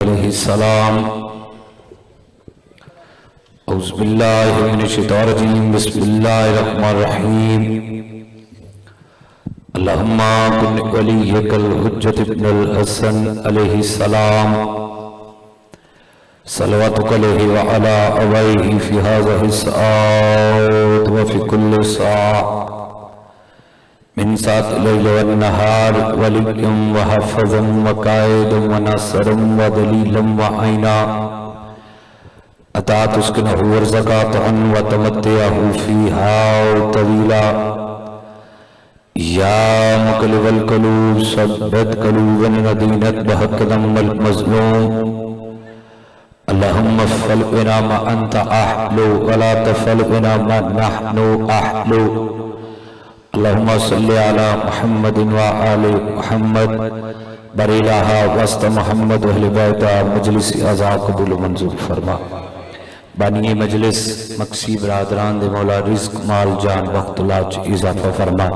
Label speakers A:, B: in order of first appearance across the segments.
A: अलैहिस्सलाम। औज़ु बिल्लाहि मिनश शैतानिर रजीम, बिस्मिल्लाहिर रहमानिर रहीम। अल्लाहुम्मा कुन वलिय्यकल हुज्जत इब्नुल हसन अलैहिस्सलाम, सल्लल्लाहु अलैहि व अला अबैहि फी हाज़िहि साअत व फी कुल्लि साअ मिन साअत लैल व नहार वलिय्यम व हफ़ज़म व काइदम व नासिरम व दलीलम व ऐना अता तुस्किनहु व ज़कातन व तमत्तअहु फ़ीहा तवीला। या मुक़ल्लिबल क़ुलूब सब्बित क़ुलूबना दीनक बहक़दम वल मज़लूम। अल्लाहुम्मा फ़अल बिना मा अंता अहलु व ला तफ़अल बिना मा नहनु अहलु। अल्लाहुम्मा सल्लि अला मुहम्मदिन व आलि मुहम्मद बरिलाहा वस्त मुहम्मद व अहले बैता मजलिस अज़ा कबूल मंजूर फरमा। बानी मजलिस मक्सी बरादरान दे मौला रिज़्क माल जान वक्त लाज इज़ाफ़ा फरमा।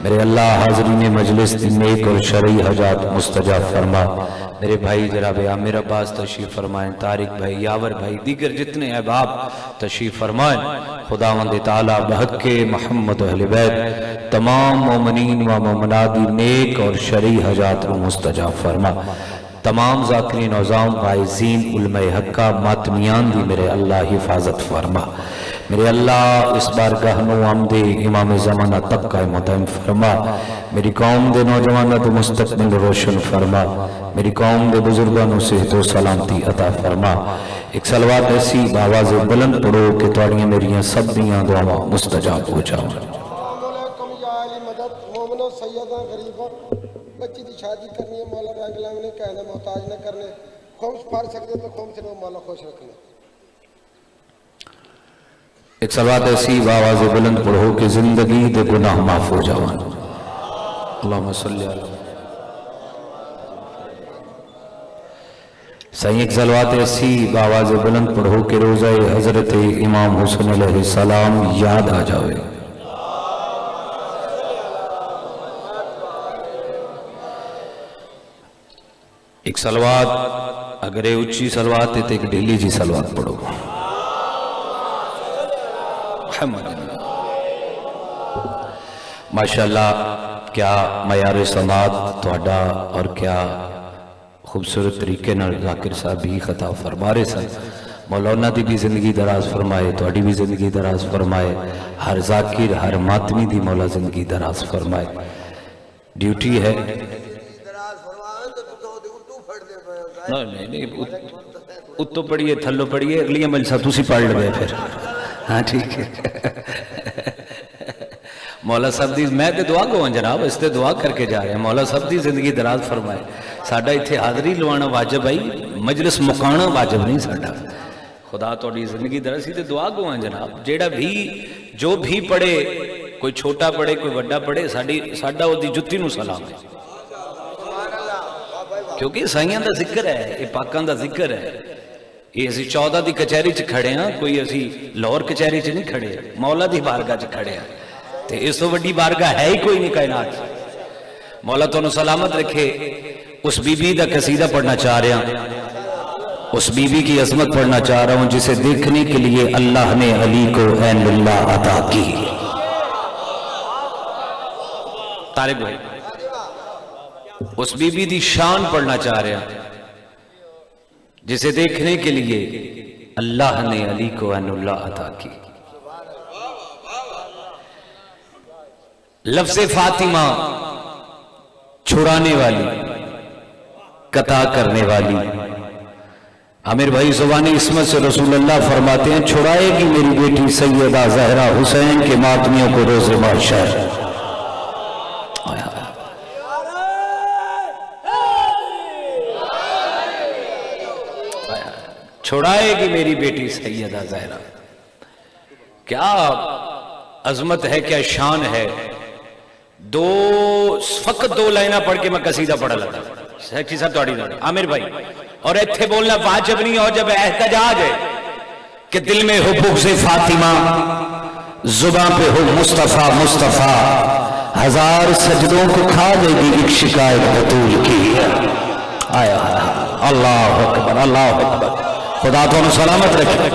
A: मेरे अल्लाह हाज़रीन मजलिस दी नेक और शरई हजात मुस्तजाब फरमा। मेरे भाई जनाब आमिर अब्बास तशरीफ़ फरमाएं, तारिक भाई, यावर भाई, दीगर जितने अहबाब तशरीफ़ फरमाएं। खुदावंद ताला बहक़ मोहम्मद व अहले बैत तमाम मोमिनीन व मोमिनात दी नेक और शरई हजात को मुस्तजाब फरमा। तमाम ज़ाकिरीन औज़ाम वाइज़ीन उलमाए हक्का मातमियान दी मेरे अल्लाह हिफाजत फरमा। मेरे अल्लाह इस बारगाह नु आमदे इमाम ज़माना तक कायम दायम फरमा। मेरी कौम दे नौजवानों को मुस्तक़बिल रोशन फरमा। मेरी कौम दे बुजुर्गों को सेहत व सलामती अता फरमा। एक सलवात ऐसी आवाज़ बुलंद पढ़ो कि तुहाड़ियां मेरियां सब दियां दुआवां मुस्तजाब हो जाओ।
B: बच्ची की शादी करनी है, मौला रंगला ने कहना मोहताज न करने, खुम्स पढ़ सकते तो खुम्स ने मौला खुश रखने।
A: एक सलवात ऐसी आवाज़ बुलंद पढ़ो कि जिंदगी दे गुनाह माफ हो जाओ। अल्लाहुम्मा सल्ली अला सही। एक सलवात ऐसी आवाज़ बुलंद पढ़ो कि रोज़ा हज़रत इमाम हुसैन अलैहिस्सलाम याद आ जाए। एक सलवात अगर ऊंची सलवात है तो एक ढीली जी सलवात पढ़ो। माशाअल्लाह, क्या मयार समात तुहाडा और क्या खूबसूरत तरीके नाल ज़ाकिर साहब भी खता फरमा रहे सन। मौलाना दी भी जिंदगी दराज फरमाए, तुहाडी भी जिंदगी दराज फरमाए। हर ज़ाकिर हर मातमी दी मौला जिंदगी दराज फरमाए। ड्यूटी है नहीं उत्तो पढ़िए थल्लो पढ़िए, अगलियां मजलिसां तुसी पढ़ लगे फिर। हाँ ठीक है। मौला साहब दी मैं तो दुआ गो जनाब, इस ते दुआ करके जा रहे हैं। मौला साहब दी जिंदगी दराज फरमाए। साडा इत्थे हाज़री लवाना वाजिब आई, मजलिस मुकाना वाजिब नहीं साडा। खुदा तुहाडी जिंदगी दराज सी ते दुआ गो जनाब। जेड़ा भी जो भी पढ़े, कोई छोटा पढ़े कोई वड्डा पढ़े, साडा ओदी जुत्ती नूं सलाम है। क्योंकि साइयां दा जिक्र है, ये पाकां दा जिक्र है। ये असी 14 की कचहरी च खड़े हाँ, कोई असी लाहौर कचहरी च नहीं खड़े, मौला की बारगाह च खड़े हैं। तो इस तो वड्डी बारगाह है ही कोई नहीं कायनात। मौला तुहानू सलामत रखे। उस बीबी का कसीदा पढ़ना चाह रहा, उस बीबी की अजमत पढ़ना चाह रहा हूं जिसे देखने के लिए अल्लाह ने अली को ऐनुल्लाह अता की। तारिक भाई, उस बीबी की शान पढ़ना चाह रहा जिसे देखने के लिए अल्लाह ने अली को ऐनुल्लाह अता की। लफ्ज़ फातिमा छुड़ाने वाली, कता करने वाली। आमिर भाई ज़ुबानी इस्मत से रसूलुल्लाह फरमाते हैं, छुड़ाएगी मेरी बेटी सैयदा ज़हरा हुसैन के मातमियों को रोज़े महशर। छुड़ाएगी मेरी बेटी सैयदा ज़हरा। क्या अजमत है, क्या शान है। फकत दो लाइना पढ़ के मैं कसीदा पढ़ा लगा। सच्ची साहब थोड़ी आमिर भाई, और इत्थे बोलना वाजिब नहीं हो जब एहतजाज है कि दिल में हो बुग़्ज़ फातिमा, जुबान पे हो मुस्तफ़ा मुस्तफ़ा, हजार सजदों को खा लेगी एक शिकायत बतूल की। आया अल्लाह अकबर, अल्लाह अकबर। खुदा तो सलामत रखे।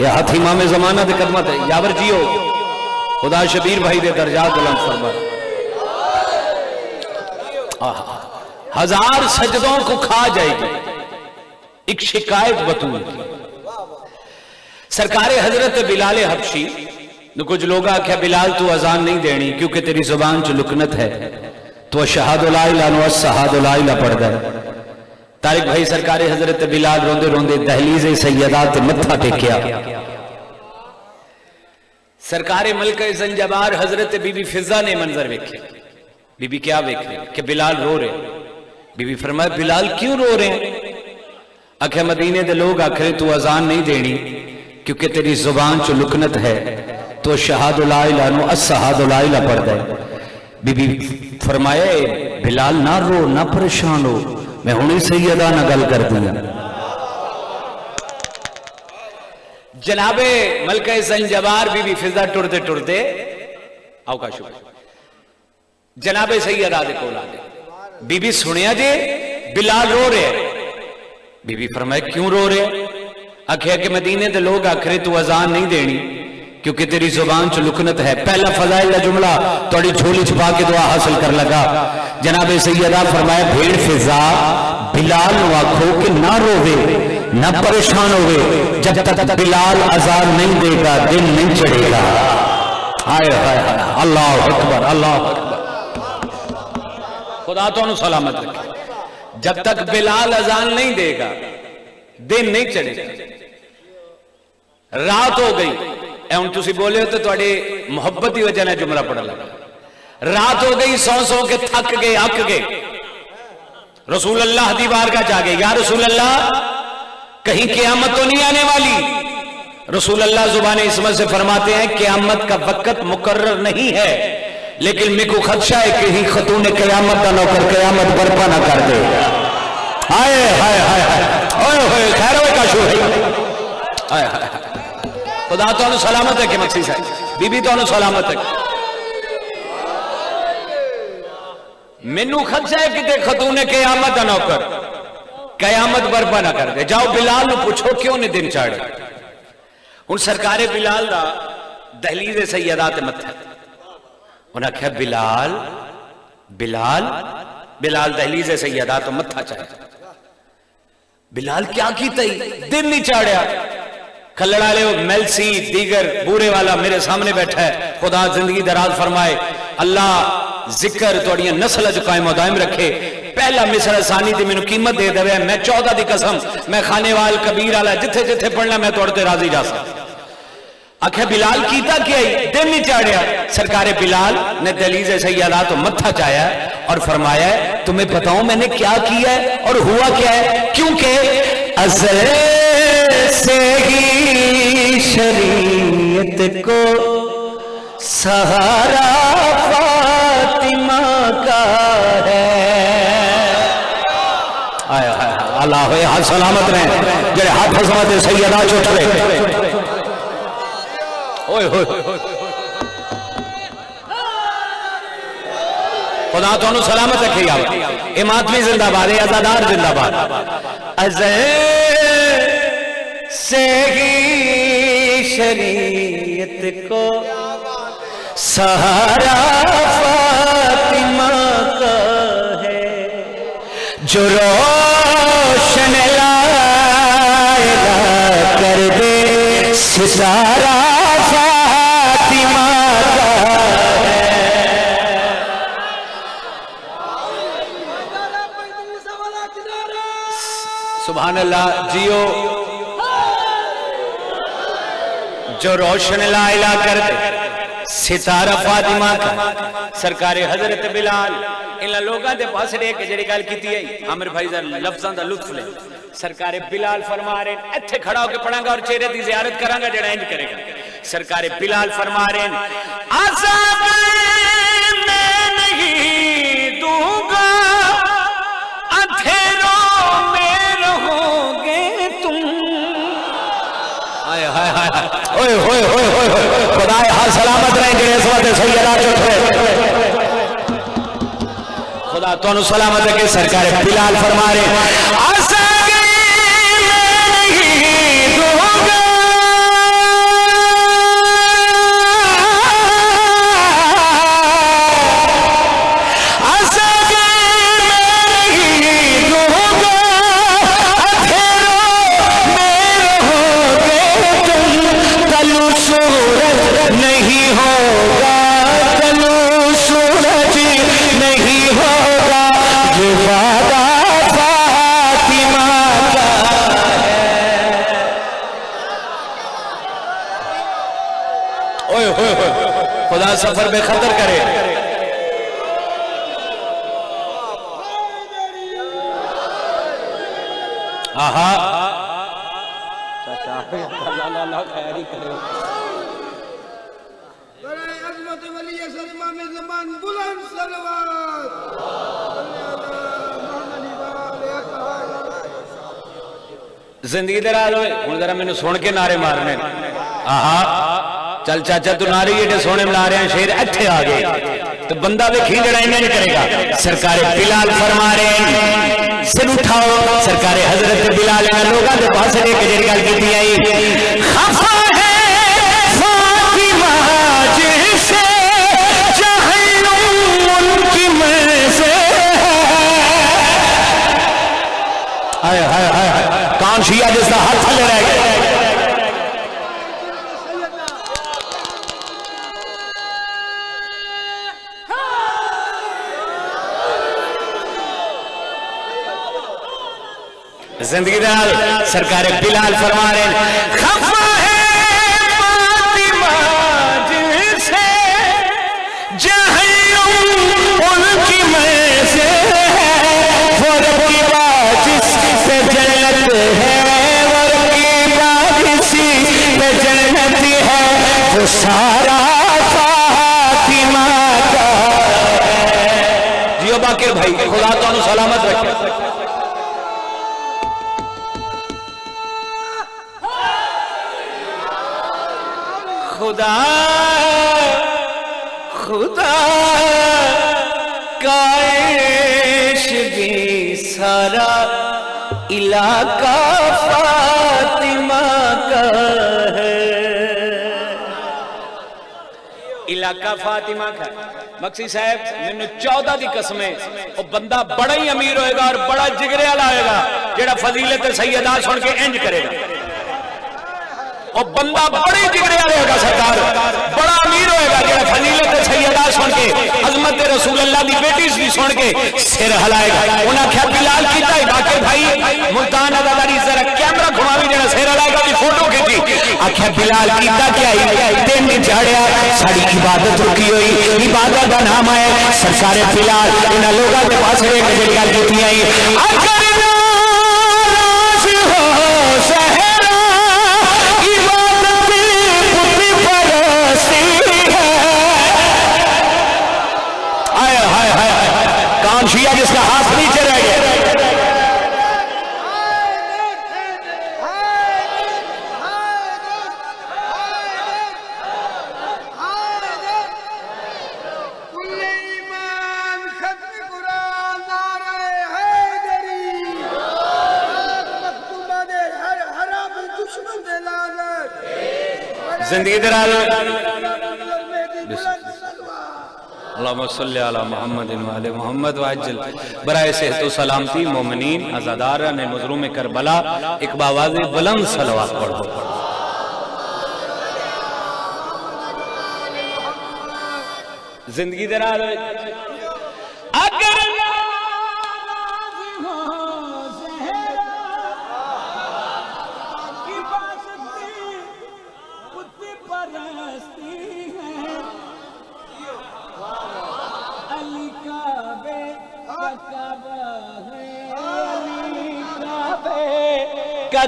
A: यह हाथ इमाम ज़माना दे कदमत है। यावर जियो, खुदा शबीर भाई दे दर्जात बुलंद फरमा। हजार सजदों को खा जाएगी एक शिकायत बतूल की। सरकारे हजरत बिलाल हबशी ने कुछ लोग आख्या बिलाल तू अजान नहीं देनी क्योंकि तेरी जुबान च लुकनत है, तो शहादो ला इलाहा इल्लल्लाह शहादो ला इलाहा पढ़दा है। तारिक भाई सरकारे हजरत बिलाल रोंदे रोंदे दहलीज़ सैयदा ते मत्था टेकिया। सरकारे मलका ज़ंजबार हजरत बीबी फिजा ने मंजर वेखे। बीबी क्या वेख रहे कि बिलाल रो रहे। बीबी फरमाया बिलाल क्यों रो रहे हैं? आखे मदीने दे लोग आखरे तू अजान नहीं देनी क्योंकि तेरी जुबान च लुकनत है, तो शहादो ला इलाहा अस्सहादो ला इलाहा पढ़दा है। बीबी फरमाया बिलाल ना रो ना परेशान हो, मैं हुणी सैयदा ना गल कर दिया। जनाबे मलका ज़ंजबार बीबी फिजा टुरदे टुरदे अवकाश जनाबे सैयदा दे कोल आ गए। बीबी सुनिया जे बिलाल रो रहे। बीबी फरमाए क्यों रो रहे? आखिया कि मदीने दे लोग आखरे तू अजान नहीं देनी क्योंकि तेरी जुबान च लुकनत है। पहला फजाइल का जुमला थोड़ी झोली छुपा के दुआ हासिल कर लगा। जनाबे सैयदा फरमाया भेड़ फिजा बिलाल नु आखो कि ना रोवे ना परेशान होवे, जब तक बिलाल अजान नहीं देगा दिन नहीं चढ़ेगा। हाय हाय हाय, अल्लाह अकबर, अल्लाह अकबर। खुदा तो सलामत रखे। जब तक बिलाल अजान नहीं देगा दिन नहीं चढ़ेगा। रात हो गई हम तुम बोले हो तो थोड़ी मुहब्बत की वजह ने जुमला पढ़ लगा। रात हो गई, सौ सौ के थक गए अक गए। रसूल अल्लाह दी बारगाह जा गए, या रसूल अल्लाह कहीं क़यामत तो नहीं आने वाली? रसूल अल्लाह जुबान इस्मत से फरमाते हैं क़यामत का वक्त मुकर्रर नहीं है, लेकिन मेरे को खदशा है कहीं खतून क़यामत का नौकर क़यामत बर्पा ना कर दे। हाय हाय हाय हाय, ओए होए खैर होए काशू है। हाय हाय, खुदा तो सलामत है कि मक्सी साहब बीबी तो सलामत है। मैनू खदशा है कि खतून क़यामत का नौकर क़यामत बर्पा ना कर दे। जाओ बिलाल नू पूछो क्यों नहीं दिन चाड़े। हुण सरकारे बिलाल दा दहलीज़ सैयदा ते मत्था। उन्हें आख्या बिलाल बिलाल बिलाल दहलीज़ सैयदा तो मत्था चाहे। बिलाल क्या कीता ही दिन नहीं चाड़िया। खल्लड़ वाले मेलसी दीगर बूरे वाला मेरे सामने बैठा है। खुदा जिंदगी दराज फरमाए, अल्लाह जिक्र थोड़ियां नस्ल च कायम दायम रखे। पहला मिसर आसानी दी मैनू कीमत दे देवे। मैं 14 दी कसम मैं खानेवाल कबीर वाला जिथे जिथे पढ़ना मैं तोड़ ते राजी जा सकता। आख्या बिलाल कीता क्या ही दिन नहीं चाड़िया। सरकारे बिलाल ने दहलीज़ सैयदा तो मत्था चाया और फरमाया तुम्हें बताऊं मैंने क्या किया है और हुआ क्या है। क्योंकि अज़ल से ही शरीयत को सहारा फातिमा का है। आया अल्लाह हाथ सलामत रहे जेड़े हाथ फसमाते सैयदा चुट रहे। ओए होए खुदा तो सलामत रखे। यार इमातमी जिंदाबाद, आजादार जिंदाबाद। अज़ल से ही शरीयत को सहारा फातिमा का है, जो रोशन लाएगा कर दे सितारा फातिमा का है। सुभान अल्लाह जियो, जो रोशन लाइला कर दे सितारा फातिमा का। सरकारे हजरत बिलाल इन लोगों के पास के जी गल की है आमिर भाई लफ्जों का लुत्फ ले। सरकारे बिलाल फरमा रहे इत्थे खड़ा होकर पढ़ांगा और चेहरे की जियारत करांगा जड़ा इंज करेगा। सरकारे बिलाल फरमा रहे आज़ाद मैं नहीं दूंगा अंधेरों में रहोगे तुम। हाय हाय हाय ओए होए होए होए खुदा हाल सलामत रहे जेड़े इस वक्त सैयदा चुट खुदा तो सलामत रखे। सरकार बिलाल फरमा रहे खुदा सफर बेखतर करे। आहा जिंदगी दराज होए। हुण जरा मैनू सुन के नारे मारने। आहा चल चाचा तू नारे एडे सोने मिला रहे हैं, शेर इत्थे आ गए तो बंदा वेखी जड़ा इन्हें नहीं करेगा। सरकारे बिलाल फरमा रहे हैं सिर उठाओ। सरकारे हजरत बिलाल लोगों के पास लेके जेड़ी गल कीती आई खफा है फातिमा जिसे जहन्नुम उनकी में से। हाय हाय हाय कान शिया जिसका हाथ थले रह गया। जिंदगी दाल सरकार बिलाल फरमा रहे खफा है फातिमा जिसे जहन्नुम उनकी में से जिस पे जन्नत है पे जन्नत है वो सारा फातिमा का जियो बाकिर भाई खुदा तो सलामत रखे। खुदा खुदा का इश्क भी सारा इलाका फातिमा का है। इलाका फातिमा का मक्सी साहब मैंने 14 की कसमें वो बंदा बड़ा ही अमीर होएगा और बड़ा जिगरे वाला होएगा जेड़ा फजीलत सैयदा सुन के इंज करेगा। और बंदा बड़े जिगरे वाले होगा सरकार बड़ा अमीर होएगा जेड़ा फजीलत सैयदा सुन के अजमत रसूल अल्लाह की बेटी भी सुन के सिर हिलाएगा। उन्हें आख्या बिलाल कीता है बाकिर भाई मुल्तान अदादारी जरा कैमरा घुमावी जेड़ा सिर हिलाएगा की फोटो खींची। आख्या बिलाल कीता क्या है दिन झाड़िया साड़ी इबादत रुकी हुई इबादत का नाम है सरकार बिलाल इन्होंने लोगों के पास एक गल की आई शिया जिसका हाथ नीचे रह गया। जिंदगी दराज मोहम्मद मोहम्मद वाजल बराए सेहत सलामती मोमिनीन आज़ादार ने मजलूम करबला एक बावाज़ बुलंद सलवात पढ़ो। जिंदगी दराज अगर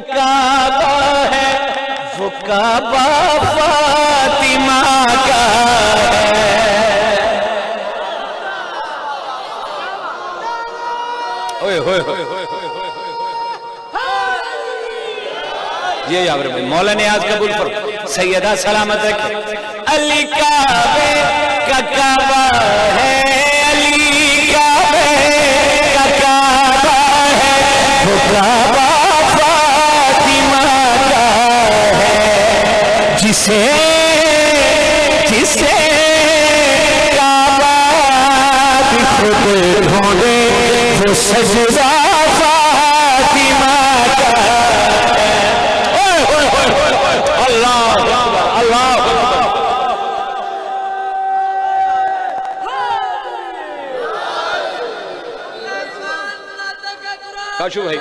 A: काबा है वो काबा फातिमा का है। ओए ये यार भाई मौला ने आज कबूल करो सैयदा सलामत रखे। अली काबे का काबा है अली काबे का काबा है वो काबा जिसे जिसे काबा खुद ढूंढे वो सजदा फातिमा का। अल्लाह अल्लाह काशू भाई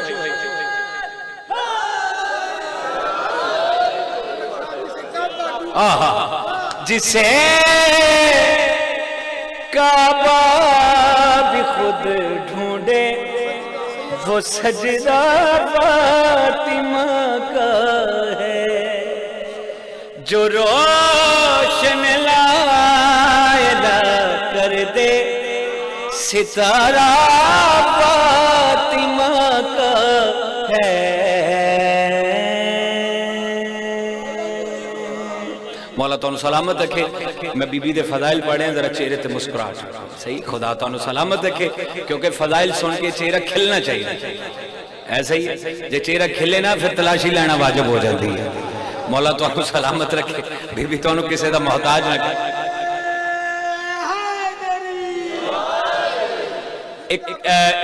A: जिसे काबा भी खुद ढूंढे वो सजदा फातिमा का है, जो रोशन लायला कर दे सितारा फातिमा का है। मौला तुहानू सलामत रखे। मैं बीबी दे फजाइल पढ़े जरा चेहरे ते मुस्कुराहट सही। खुदा तुहानू सलामत रखे, क्योंकि फजाइल सुन के चेहरा खिलना चाहिए। ऐसा ही जे चेहरा खिले ना फिर तलाशी लेना वाजिब हो जाती है। मौला तुहानू सलामत रखे, बीबी तुहानू किसी का मोहताज ना करे।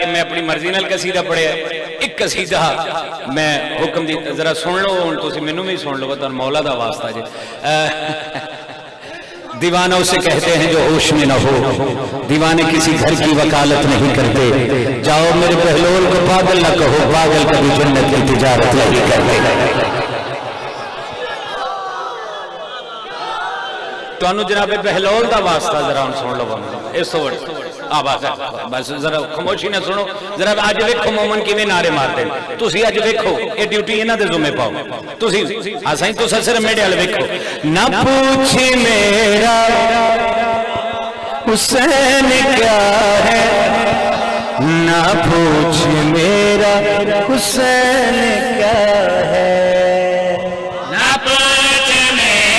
A: मैं अपनी मर्जी नाल कसीदा पढ़िया, एक कसीदा मैं हुक्म दी जरा सुन लो, हुण तुसीं मैनू भी सुन लो, तुहानू मौला दा वास्ता जे। दीवाना उसे कहते हैं जो होश में न हो, दीवाने किसी घर की वकालत नहीं करते। जाओ मेरे बहलोल को पागल न कहो, पागल कभी जन्नत की तिजारत नहीं करते। तुहानू जनाबे बहलोल दा वास्ता जरा हुण सुन लो। इस तो आवाज बस जरा खामोशी ना सुनो जरा। अज वेखो मोमन किवें नारे मारते हैं, तुसीं अज वेखो ये ड्यूटी इन्हां दे ज़ुम्मे पाओ। तुसीं साईं तुसीं सिर्फ मेरे वाल वेखो। ना पूछ मेरा हुसैन क्या है, ना पूछ मेरा हुसैन क्या है, ना पूछ मेरा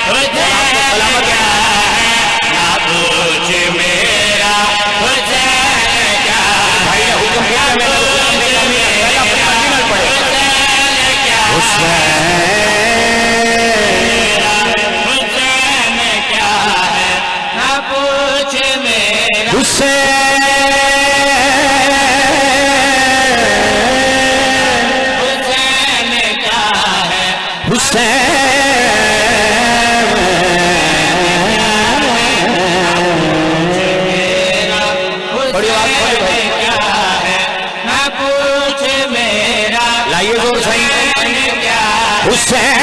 A: हुसैन क्या है, ना पूछ मेरा हुसैन क्या है। भाई ने हुक्म किया मैंने हुक्म दिया, पहले अपनी मर्जी में पढ़े। हुसैन क्या है, ना पूछ मेरा हुसैन क्या है, हुसैन बड़ी बात क्या है, ना पूछ मेरा। लाइए जोर सही हुसैन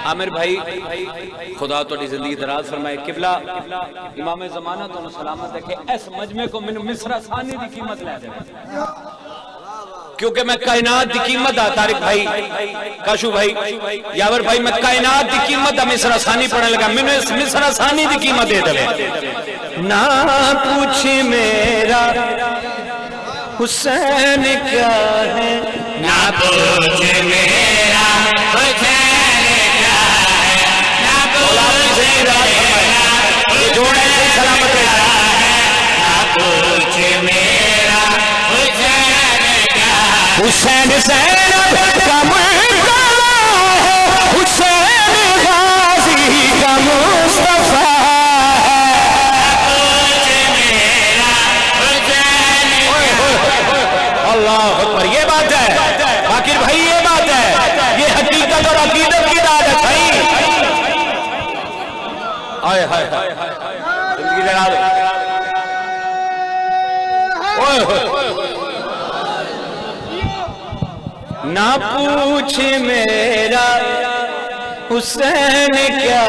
A: आमिर भाई खुदा तोड़ी जिंदगी दराज फरमाए। किबला इमाम ज़माना तो सलामत रखे। इस मजमे को मैंने मिसरा सानी की कीमत ले दे, क्योंकि मैं कायनात की कीमत आ तारिक भाई, काशू भाई, यावर भाई, मैं कायनात की कीमत आ मिसरा सानी पढ़ने लगा। मैंने इस मिसरा सानी की कीमत दे दे। ना पूछ मेरा हुसैन क्या है, ना पूछ मेरा हुसैन क्या है, ना पूछ मेरा जोड़े सलामत है, ना पूछ मेरा हुसैन क्या है। हुसैन ज़ैनब का मुर्तज़ा है, हुसैन गाज़ी का मुस्तफ़ा है। अल्लाह अकबर, ये बात है बाकिर भाई, ये बात है, ये हकीकत और अकीदत की बात है भाई। आए हाय जिंदगी लगा दो। ना पूछ मेरा हुसैन क्या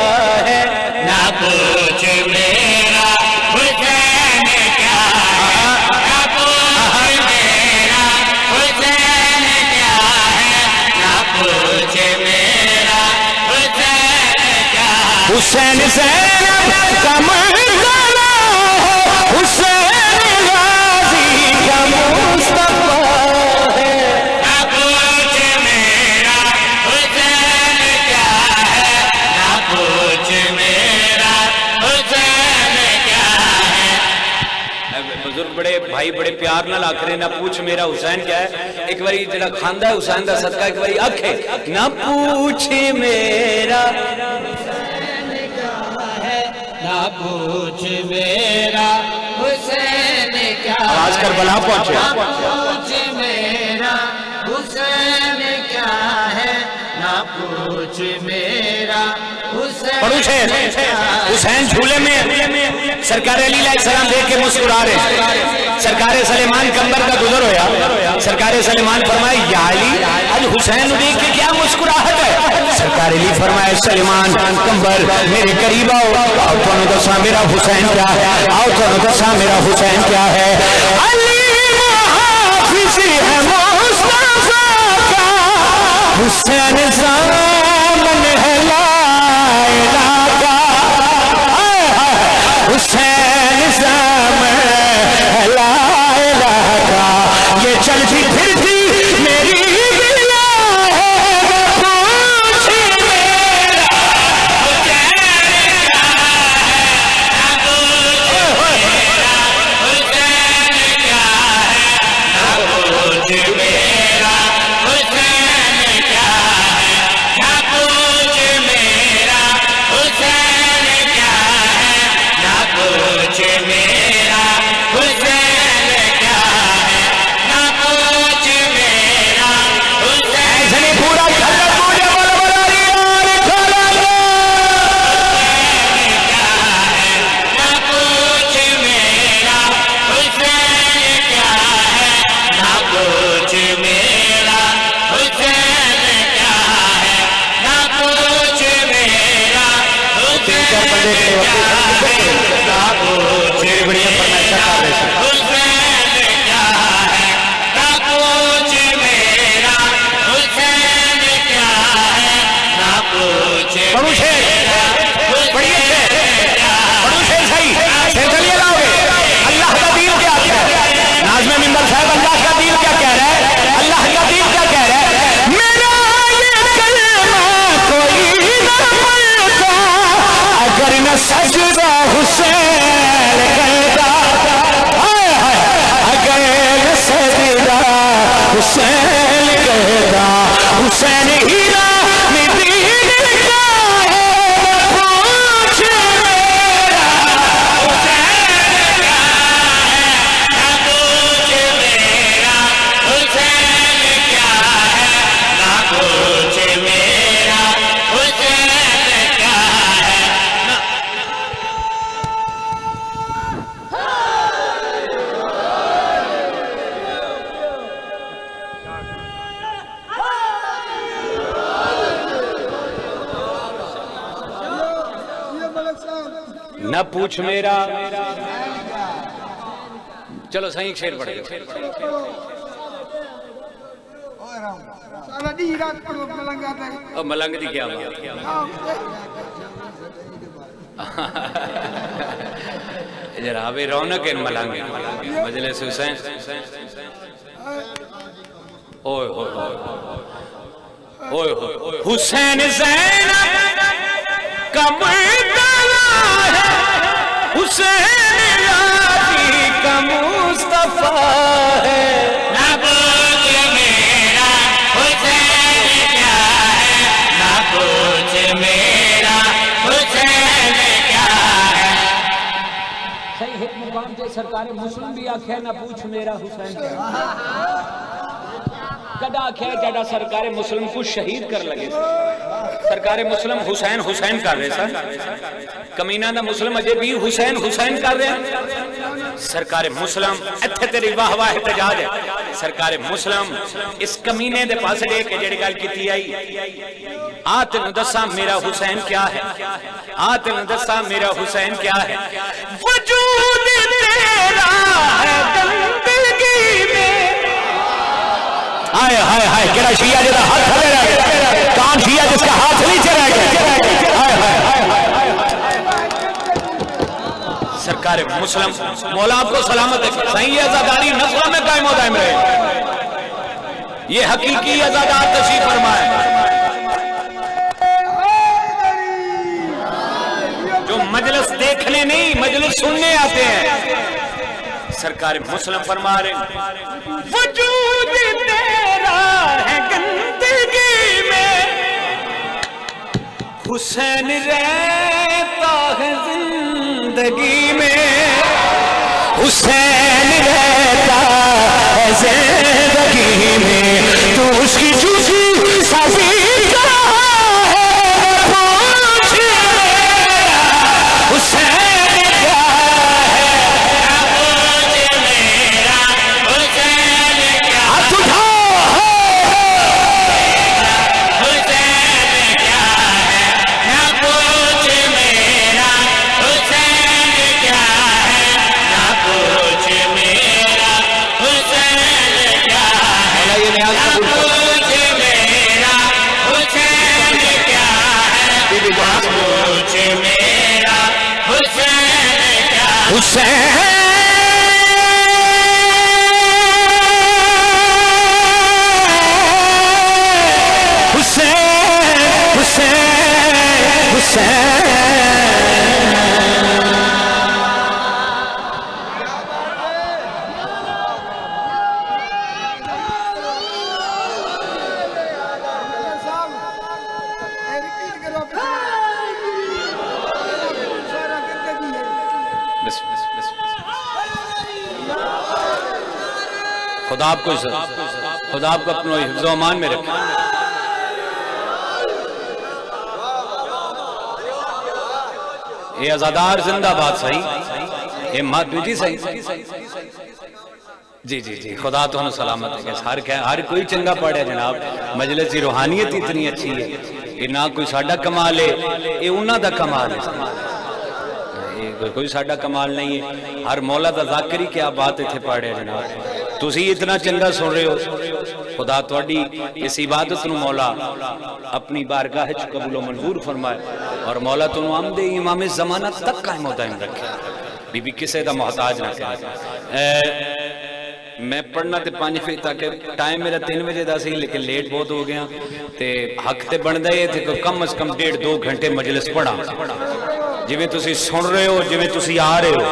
A: है, ना पूछ मेरा हुसैन क्या है, ना पूछ मेरा हुसैन क्या है, ना पूछ मेरा हुसैन क्या है। हुसैन ज़ैनब का मुर्तज़ा है, हुसैन गाज़ी का मुस्तफ़ा है। ना पूछ मेरा हुसैन क्या है, ना पूछ मेरा हुसैन क्या है। बुजुर्ग बड़े भाई बड़े प्यार नाल आखरे, ना पूछ मेरा हुसैन क्या है। एक बारी जेड़ा खांदा है हुसैन दा सदका, एक बारी आखे ना पूछ मेरा हुसैन क्या है, ना
C: ना पूछ मेरा हुसैन क्या
A: आवाज करबला पहुंचे।
C: ना पूछ मेरा हुसैन क्या है, ना पूछ मेरा हुसैन।
A: पढ़ू शेर। हुसैन झूले में सरकार अली अलैहिस्सलाम देख के मुस्कुरा रहे। सरकार सलेमान कंबर का गुजर होया। सरकार सलेमान फरमाए या अली आज हुसैन देख के क्या मुस्कुराहट है। सरकार अली फरमाए सलेमान कंबर मेरे करीब आओ, आओ तो दसा मेरा हुसैन क्या है, आओ तो दसा मेरा हुसैन क्या है। अली मुहाफिज है मुस्तफा का, हुसैन सामने है लायला का, हुसैन सामने है लायला का, ये चलती फिरती मेरी बिला है, पूछ मेरा सजदा हुसैन कहता, अगर सजदा हुसैन कहता, हुसैन हीरा दीन का है, पूछ मेरा हुसैन क्या है, ना पूछ मेरा हुसैन क्या है, ना पूछ मेरा हुसैन क्या है। न पूछ मेरा, चलो सही शेर पढ़ मलंग दी क्या जरा रौनक मलंग मजलिस हुसैन। ओए ओए ओए हुसैन ज़ैनब का मुर्तज़ा है, हुसैन राजी का मुस्तफा है, ना पूछ मेरा हुसैन क्या है, ना पूछ मेरा हुसैन क्या है।
D: सही एक मुकाम से सरकार मुस्लिम भी आखे ना पूछ मेरा हुसैन क्या कदा आखे जड़ा सरकार मुस्लिम को शहीद कर लगे। सरकार मुस्लिम हुसैन हुसैन कर रहे सर, कमीना दा मुस्लिम अजे भी हुसैन हुसैन कर रहे। सरकार मुस्लिम इत्थे तेरी वाह वाह एहतजाज है। सरकार मुस्लिम इस कमीने दे पास दे के जेड़ी गल कीती आई, आ तेनू दसा मेरा हुसैन क्या है, आ तेनू दसा मेरा हुसैन क्या है। वजूद तेरा है जिंदगी में, हाय हाय हाय केड़ा शिया जिसका हाथ थले रह गया, कौन शिया जिसका हाथ नीचे रह गया। हाय हाय सरकार मुस्लिम मौला आपको सलामत है। सही आजादारी नस्लों में कायम दायम रहे। ये हकीकी आजादार तशरीफ फरमाए जो मजलिस देखने नहीं मजलिस सुनने आते हैं। सरकार मुस्लिम फरमा रहे वजूद तेरा है गंदगी में, हुसैन रहता है
A: जिंदगी में हुसैन रहता है जिंदगी में, तू उसकी झूठी साथी का पूछ मेरा हुसैन क्या है,
C: पूछ मेरा हुसैन क्या
A: हाथ उठाओ
C: हुसैन क्या है, ना पूछ मेरा हुसैन क्या है, ना पूछ मेरा हुसैन क्या है,
A: ये न्याज
C: ना
A: कबूल करो।
C: पूछ मेरा हुसैन क्या है,
A: बीबी
C: ना पूछ मेरा हुसैन क्या है।
A: हुसैन हुसैन हुसैन हुसैन खुदा आपको खुदा आपको अपने हिफ्ज़ो अमान में रखे। ये आजादार जिंदाबाद सही, ये माधवी जी सही। जी जी जी, खुदा तो सलामत है। हर कोई चंगा पढ़े जनाब, मजलिस की रूहानियत इतनी अच्छी है, ये ना कोई साडा कमाल है, ये उन्हां दा कमाल है, कोई साडा कमाल नहीं है। हर मौला दा ज़ाकिर ही क्या बात इत्थे पढ़े जनाब, तुसी इतना चंगा सुन रहे हो। खुदा तुहाडी इस इबादत नूं मौला अपनी बारगाह च कबूल मंजूर फरमाए और मौला तुहानू आमदे इमाम ज़माना तक कायम दायम रखे, बीबी किसे दा मोहताज ना करे। मैं पढ़ना तो 5 बजे तक, टाइम मेरा 3 बजे का सी, लेकिन लेट बहुत हो गया, तो हक तो बनता ही है कम अज कम 1.5-2 घंटे मजलिस पढ़ा, जिवें तुसी सुन रहे हो, जिवें तुसी आ रहे हो।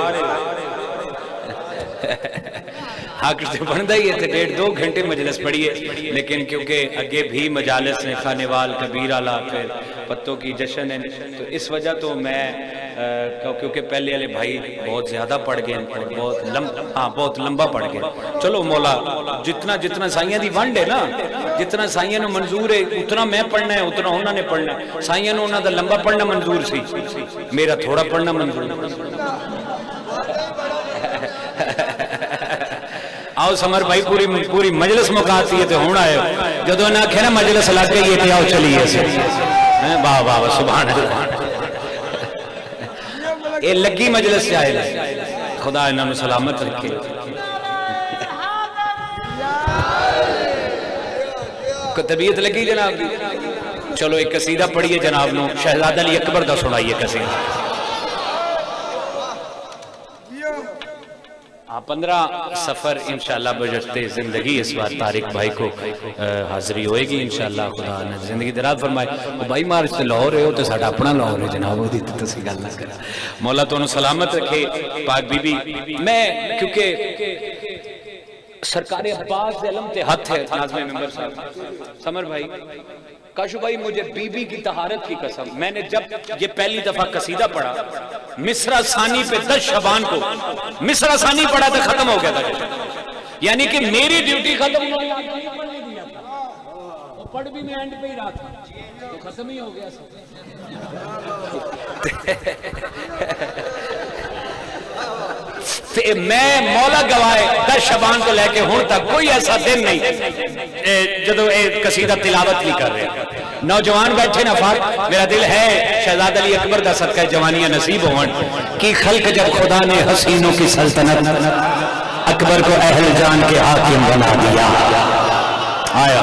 A: हक तो बनता ही है 1.5-2 घंटे मजलिस पढ़िए, लेकिन क्योंकि अगे भी मजालिस ने खानेवाल कबीर आला फिर पत्तों की जश्न है, तो इस वजह तो मैं क्योंकि पहले वाले भाई बहुत ज्यादा पढ़ गए, बहुत लंबा पढ़ गए। चलो मौला जितना जितना साइयां दी वंड है ना, जितना साइयां नूं मंजूर है उतना मैं पढ़ना है, उतना उन्होंने पढ़ना है। साइयां नूं उन्हां दा लंबा पढ़ना मंजूर सी, मेरा थोड़ा पढ़ना मंजूर। आओ समर भाई, पूरी मजलिस मुकाती है तो हुण आए, जदों इन्हां आखे ना मजलिस लग गई है, आओ चलिए। वाह वाह वाह, सुभान अल्लाह, ये लगी मजलिस जाए, खुदा इन्होंने सलामत रखे। को तबीयत लगी जनाब की? चलो एक कसीदा पढ़िए जनाब नो, शहजादा अली अकबर का सुनाइए कसीदा। 15 सफर इंशाल्लाह बजते जिंदगी इस बार तारिक भाई को हाजिरी होएगी इंशाल्लाह, खुदा ने जिंदगी दराज फरमाए। भाई मार से लाहौर है, तो साडा अपना लाहौर है जनाब, वो तुसी गल ना करा। मौला तुहानू सलामत रखे। पाक बीबी, मैं क्योंकि सरकार अब्बास दे अलम ते हथ है नाज़िम मेंबर साहब, समर भाई, काशु भाई, मुझे बीबी की तहारत की कसम, मैंने जब ये पहली दफा कसीदा पढ़ा मिसरा सानी पे 10 शबान को मिसरा सानी पढ़ा तो खत्म हो गया था, यानी कि मेरी ड्यूटी खत्म हो गई, वो पढ़ भी मैं एंड पे ही रहा था, तो खत्म ही हो गया सब। मैं मौला गवाए 10 शबान को लेके हुण तक कोई ऐसा दिन नहीं जदों ये कसीदा तिलावत नहीं कर रहे। नौजवान बैठे ना फार, मेरा दिल है शहजादा अली अकबर का सदका जवानियां नसीब होवन कि खल्क जब खुदा ने हसीनों की सल्तनत अकबर को अहल जान के हाकिम बना दिया। आया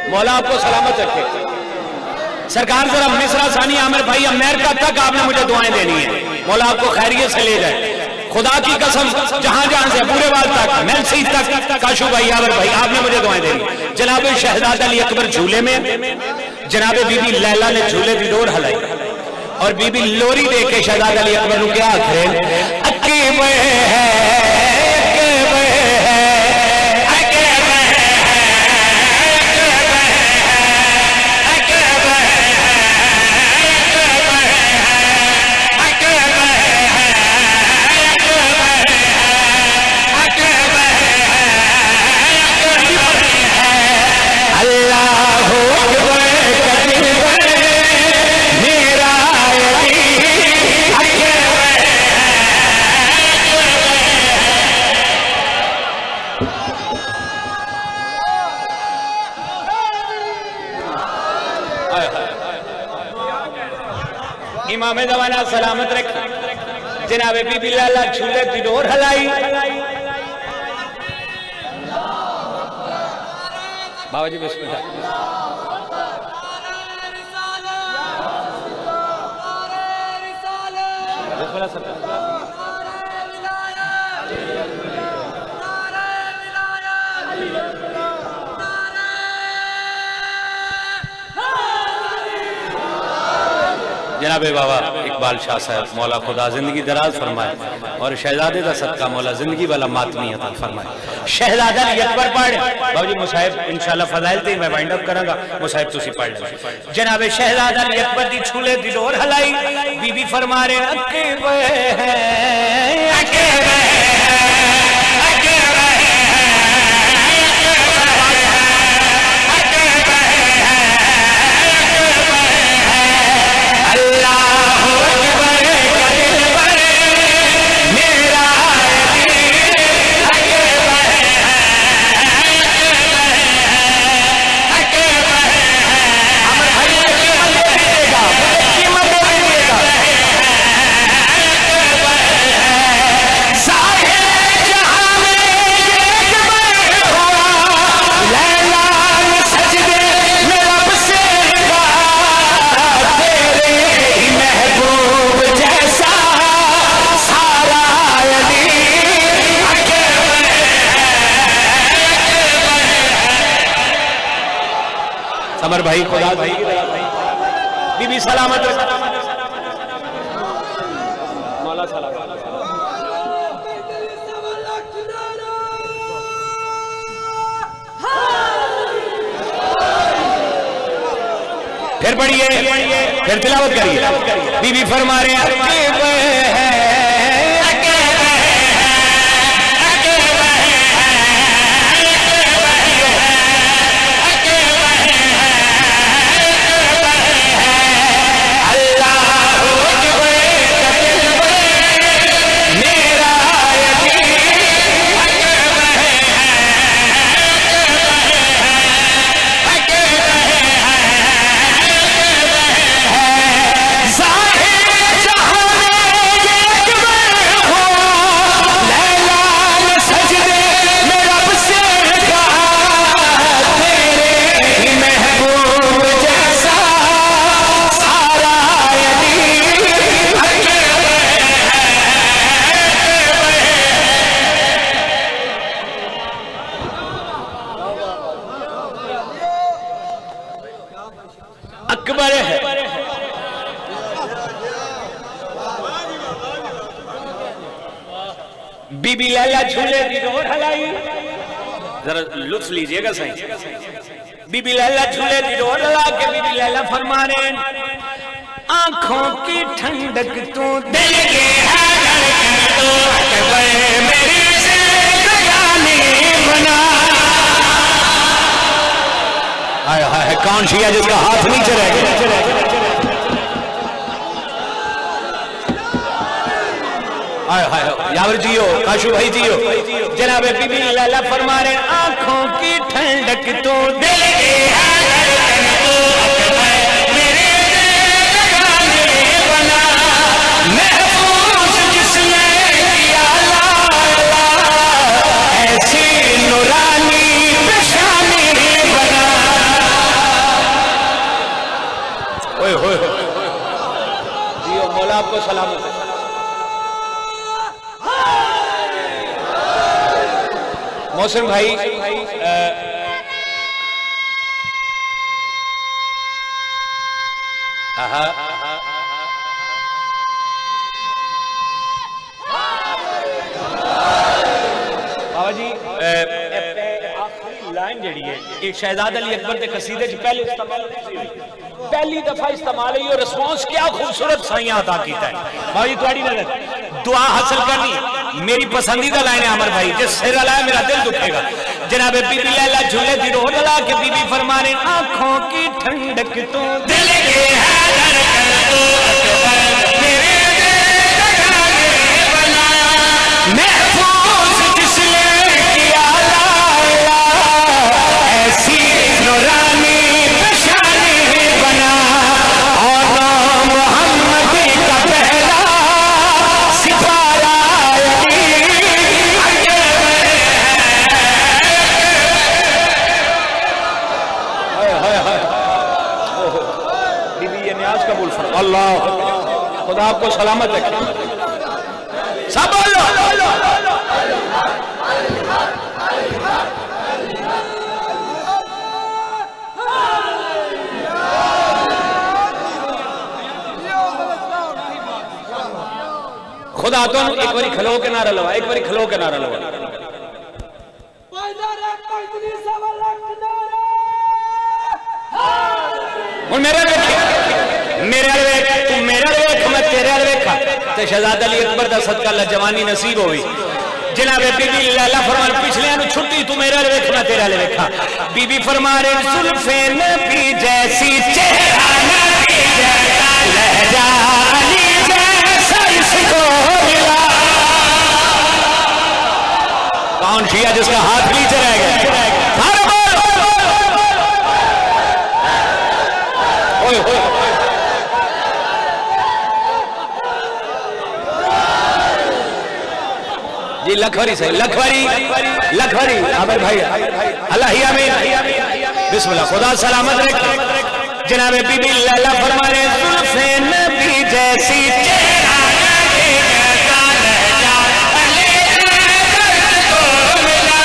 A: मौला आपको सलामत रखे। सरकार जरा मिसरा सानी आमिर भाई, अमेरिका तक आपने मुझे दुआएं देनी है, मौला आपको खैरियत से ले जाए। खुदा की कसम, जहां जहां से बुरेवाल तक, मेलसी तक, काशू भाई, आमिर भाई, आपने मुझे दुआएं देनी। जनाब शहजादा अली अकबर झूले में, जनाब बीबी लैला ने झूले की डोर हलाई और बीबी लोरी दे के शहजादा अली अकबर को क्या
D: इमाम ज़माना सलामत रखे जनाब बीबी लाला झूले की डोर हलाई बाबा जी बिस्मिल्लाह जनाबे बाबा इकबाल शाह साहब मौला खुदा जिंदगी दराज फरमाए और शहजादे का सदका मौला जिंदगी वाला मातमी अता फरमाए। शहजादा अकबर पढ़ बाबू जी मुसाहिब इंशाल्लाह फजाइल ते मैं वाइंड अप करांगा मुसाहिब तुसी पढ़ लो। जनाबे शहजादा अकबर दी छूले दी डोर हलाई बीबी फरमा रहे अकबर अमर भाई खुदा भाई बीबी सलामत मौला सलामत। फिर पढ़िए फिर तिलावत करिए बीबी फरमा रहे अकबर है बीबी लैला झूले दी डोर हलाई जरा लुत्फ लीजिएगा सही। बीबी लैला झूले दी डोर हला के बीबी लैला फरमा रहे आंखों की ठंडक तू दिल के तो अकबर मेरी जिंदगानी बना। हाय हाय कौन शिया जिसका हाथ नीचे रह गया। हाय हाय यावर जियो काशू भाई जियो जनाबे बीबी लैला फरमा रहे आंखों की ठंडक तो दिल के तो अकबर मेरे जिंदगानी बना। महफूज जिसने किया लाला ऐसी नूरानी पेशानी बना। ओए होए जियो मौला आपको सलामत है। मौसम भाई बाबा जी आखिरी लाइन जड़ी है एक शहजाद अली अकबर के कसीदे पहली दफा इस्तेमाल हुई और रिस्पांस क्या खूबसूरत साइयां अता कीता है। बाबा जी तुम्हारी नजर दुआ हासिल करनी मेरी पसंदीदा लाइन है अमर भाई जिस सिर लाया मेरा दिल दुखेगा। जनाबे बीबी लैला झूले दी डोर लगा के बीबी फरमा रहे आंखों की ठंडक तो दिल के तो मेरे बना। महफूज जिसने किया लाला ऐसी नूरानी पेशानी बना। और मोहम्मद अल्लाह खुदा आपको सलामत रखे। सब बोलो खुदा तो एक बारी खलो के नारा लवा, एक बारी खलो के नारा लवा। मेरे तू मेरे वेख मैं तेरे वेखा ते शहजादा अली अकबर दा सदका ला जवानी नसीब होई। जनाबे बीबी लैला फरमान पिछले नु छुट्टी तू मेरे वेख मैं तेरे वेखा। बीबी फरमा रहे जुल्फे नबी जैसी चेहरा नबी जैसा लहजा अली जैसा इसको मिला। कौन शिया जिसका हाथ नीचे रह गया? ओए ओए जी लखवारी सही लखवारी आमिर भाई अल्लाह ही आमीन। बिस्मिल्लाह खुदा सलामत रखे। जनाबे बीबी लैला फरमा रहे जुल्फे नबी जैसी चेहरा नबी जैसा लहजा अली जैसा को मिला।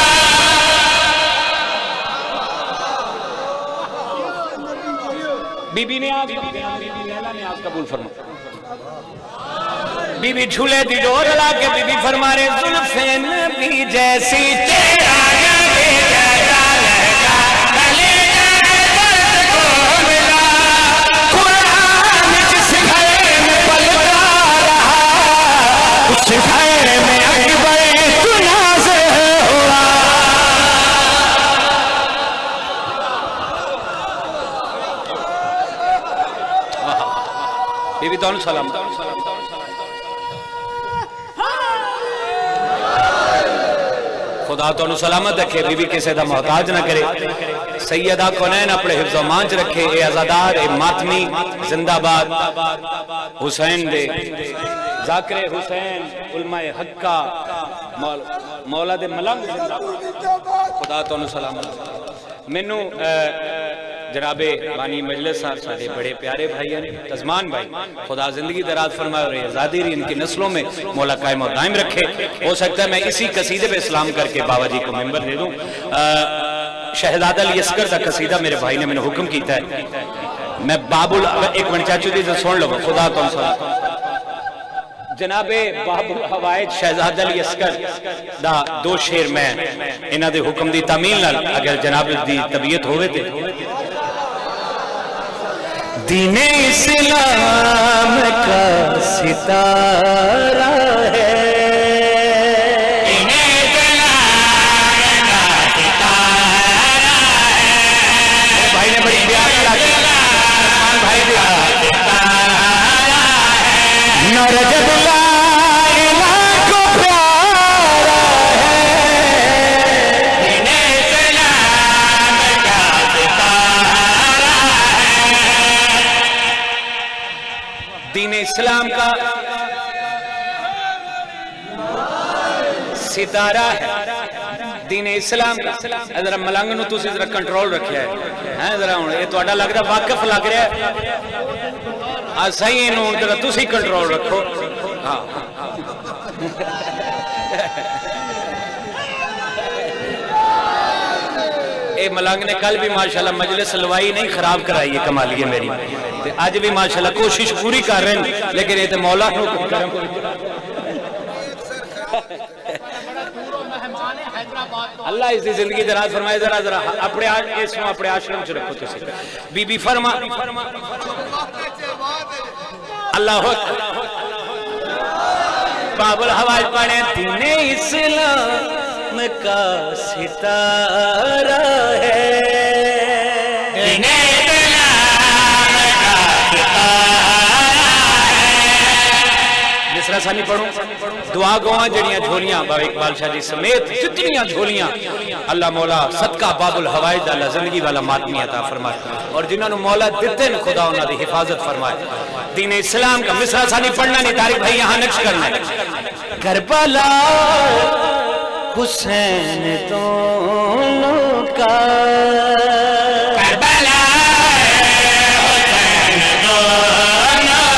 D: बीबी ने आज बीबी लैला ने आज कबूल फरमा। बीबी झूले दी डोर ला के बीबी फरमा रहे जुल्फे नबी जैसी चेहरा नबी जैसा लहजा अली जैसा को मिला। कुरान जिस घर में पलता रहा उस घर में अकबर तू नाज़िर हुआ। बीबी तो सलाम खुदा तो सलामत रखे। बीबी किसी का मोहताज ना करे। सैयदा कौनैन अपने हिफ्ज़ व मान च रखे। ए आज़ादार ए मातमी जिंदाबाद। हुसैन दे ज़ाकिरे हुसैन उलमाए हक्का मौला दे मलंग जिंदाबाद। खुदा तो सलामत। मैनू जनाबे बानी मजलिस साहब सारे बड़े प्यारे भाई हैं तजमान भाई, खुदा जिंदगी दराज फरमाए और आज़ादी रही इनकी नस्लों में मौला कायम और दायम रखे। हो सकता है मैं इसी कसीदे पे इस्लाम करके बाबा जी को मेंबर दे दूं। शहजादा अली अस्कर का कसीदा मेरे भाई ने मैंने हुक्म किया है। मैं बाबुल एक मिनट चाचू जी सुन लो। खुदा तो जनाबे बाबुल हवायज शहजादा अली अस्कर दा दो शेर मैं इन्हां दे हुक्म दी तामील नाल अगर जनाब दी तबीयत होवे ते दीने इस्लाम का सितारा है। दीने इस्लाम का सितारा है। भाई ने बड़ी प्यार लगी भाई दिया नरजबुल्ला को प्यारा है। दीने इस्लाम का सितारा है। दीन इस्लाम का सितारा है। दीन इस्लाम का जरा मलंग नूं तुसीं जरा कंट्रोल रखिया है जरा हुण ये तुहाडा लगदा वाकफ लग रहा है। सही इनू जरा तुसीं कंट्रोल रखो। हाँ ये मलंग ने कल भी माशाल्लाह मजलिस लवाई नहीं खराब कराई है कमाली है मेरी। अज भी माशाल्लाह कोशिश पूरी कर रहे हैं लेकिन ये तो मौला अल्लाह इसकी जिंदगी दराज फरमाए। जरा जरा अपने अपने आश्रम च रखो तुसी। बीबी फरमा अल्लाह बाबुल हवाज पढ़े दीने इस्लाम का सितारा है। दीने इस्लाम का सितारा है। मिसरा सानी पढ़ो दुआ गवा जड़ियां झोलियां बाबा इकबाल शाह जी समेत जितनियां झोलियां अल्लाह मौला सदका बाबुल हवाइज अल्लाह जिंदगी वाला मातमी अता फरमाए और जिन्होंने मौला दिते न खुदा उन्होंने हिफाजत फरमाए। दीन इस्लाम का मिसरा सानी पढ़ना नहीं तारीख भाई यहाँ नक्श करना है। करबला हुसैन दोनों का करबला हुसैन दोनों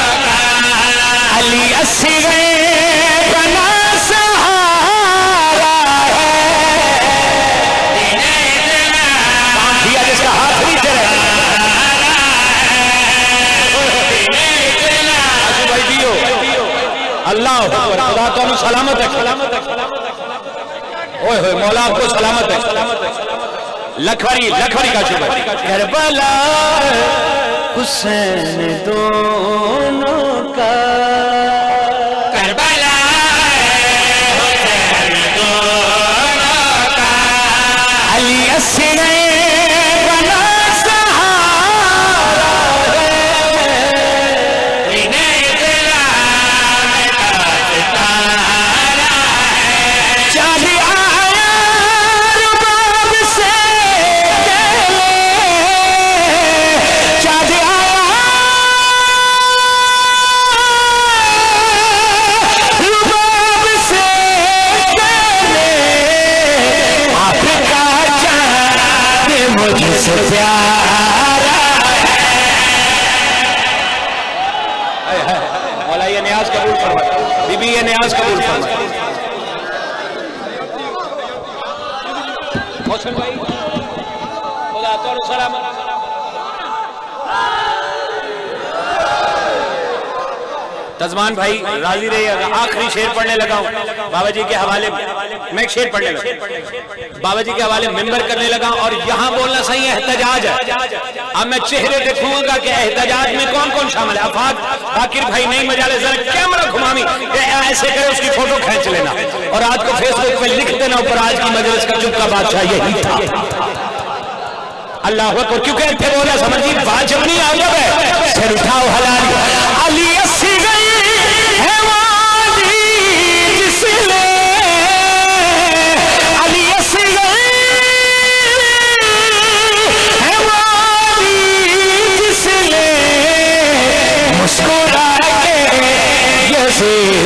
A: अल्लाह खुदा तो सलामत है। ओए होए मौला आपको सलामत है। लखवरी का शुक्र। करबला हुसैन दोनों का,
C: करबला हुसैन दोनों का,
A: अली असग़र बना सहारा है,
C: इन्हें इस्लाम का सितारा है।
A: चाहे आया रुबाब से गले, चाहे आया रुबाब से गले, आपका चाँद मुझसे प्यारा है। मौला ये न्याज कबूल फरमा, बीबी ये न्याज कबूल फरमा। मोहसिन भाई खुदा तो सलामत। तजमान भाई राजी रहिएगा, आखिरी शेर पढ़ने लगा हूं बाबा जी के हवाले में। मैं एक शेर पढ़ने लगा, बाबा जी के हवाले मिंबर करने लगा, और यहाँ बोलना सही है, एहतजाज है। अब मैं चेहरे देखूंगा कि एहतजाज में कौन कौन शामिल है। आफाक बाकिर भाई नहीं मजाले, जरा कैमरा घुमावी ऐसे करे, उसकी फोटो खींच लेना और आज को फेसबुक पे लिख देना ऊपर, आज की मजलिस का चुप का बादशाह यही था। अल्लाह अकबर, क्योंकि थे बोला समझिए वाजिब नहीं वाजिब है। सिर उठाओ हलाल, अली असग़र है वाली जिसने, अली असग़र है वाली जिसने मुस्कुरा के यज़ीद